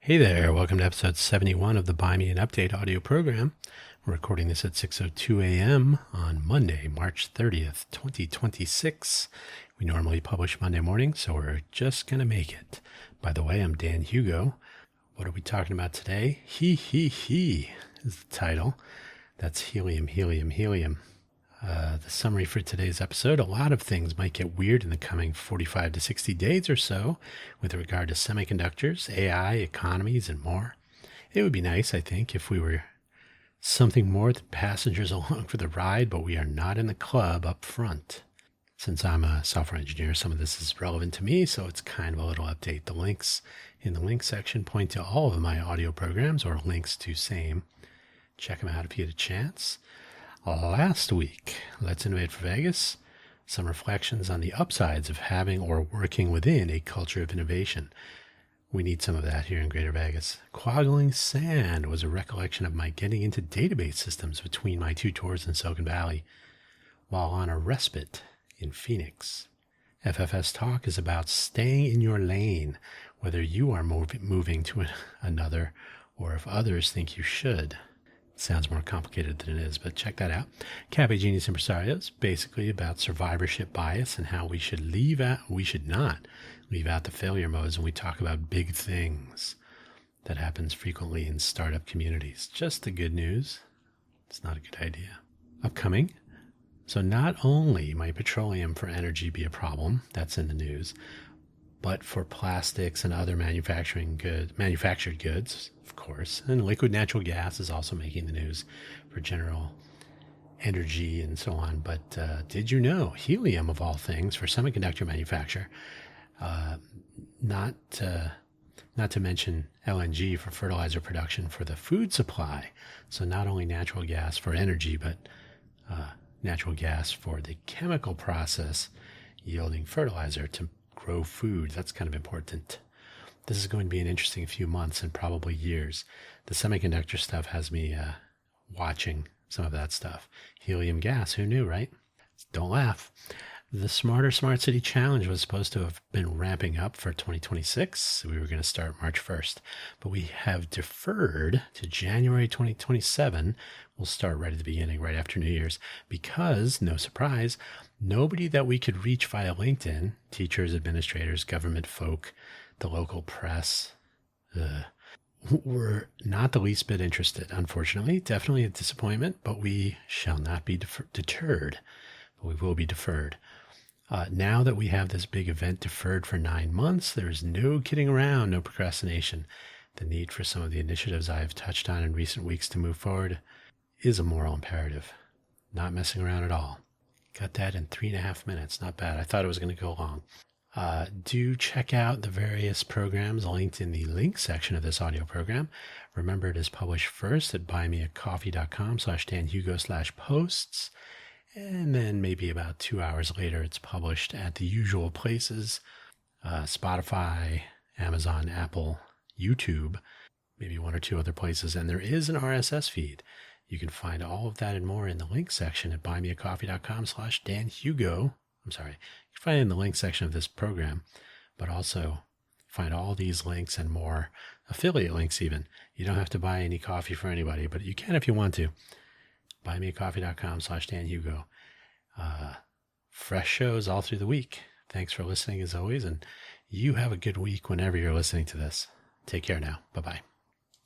Hey there, welcome to episode 71 of the Buy Me an Update audio program. We're recording this at 6:02 a.m. on Monday, March 30th, 2026. We normally publish Monday morning, so we're just going to make it. By the way, I'm Dan Hugo. What are we talking about today? He is the title. That's helium, helium, helium. The summary for today's episode, a lot of things might get weird in the coming 45 to 60 days or so with regard to semiconductors, AI, economies, and more. It would be nice, I think, if we were something more than passengers along for the ride, but we are not in the club up front. Since I'm a software engineer, some of this is relevant to me, so it's kind of a little update. The links in the link section point to all of my audio programs or links to same. Check them out if you get a chance. Last week, Let's Innovate for Vegas, some reflections on the upsides of having or working within a culture of innovation. We need some of that here in Greater Vegas. Quaggling Sand was a recollection of my getting into database systems between my two tours in Silicon Valley while on a respite in Phoenix. FFS Talk is about staying in your lane, whether you are moving to another or if others think you should. Sounds more complicated than it is, but check that out. Cafe Genius Impresarios, basically about survivorship bias and how we should not leave out the failure modes when we talk about big things. That happens frequently in startup communities. Just the good news. It's not a good idea. Upcoming. So not only might petroleum for energy be a problem, that's in the news, but for plastics and other manufactured goods, of course. And liquid natural gas is also making the news for general energy and so on. But did you know helium, of all things, for semiconductor manufacture, not to mention LNG for fertilizer production for the food supply. So not only natural gas for energy, but natural gas for the chemical process yielding fertilizer to grow food. That's kind of important. This is going to be an interesting few months and probably years. The semiconductor stuff has me watching some of that stuff. Helium gas, who knew, right? Don't laugh. The Smarter Smart City Challenge was supposed to have been ramping up for 2026. We were going to start March 1st, but we have deferred to January 2027. We'll start right at the beginning, right after New Year's, because, no surprise, nobody that we could reach via LinkedIn, teachers, administrators, government folk, the local press, were not the least bit interested, unfortunately. Definitely a disappointment, but we shall not be deterred. But we will be deferred. Now that we have this big event deferred for 9 months, there's no kidding around, no procrastination. The need for some of the initiatives I have touched on in recent weeks to move forward is a moral imperative. Not messing around at all. Got that in 3.5 minutes. Not bad. I thought it was going to go long. Do check out the various programs linked in the link section of this audio program. Remember, it is published first at buymeacoffee.com/danhugo/posts. And then maybe about 2 hours later, it's published at the usual places, Spotify, Amazon, Apple, YouTube, maybe one or two other places. And there is an RSS feed. You can find all of that and more in the link section at buymeacoffee.com/danhugo. I'm sorry. You can find it in the link section of this program, but also find all these links and more, affiliate links even. You don't have to buy any coffee for anybody, but you can if you want to. buymeacoffee.com/danhugo. Fresh shows all through the week. Thanks for listening as always, and you have a good week whenever you're listening to this. Take care now. Bye-bye.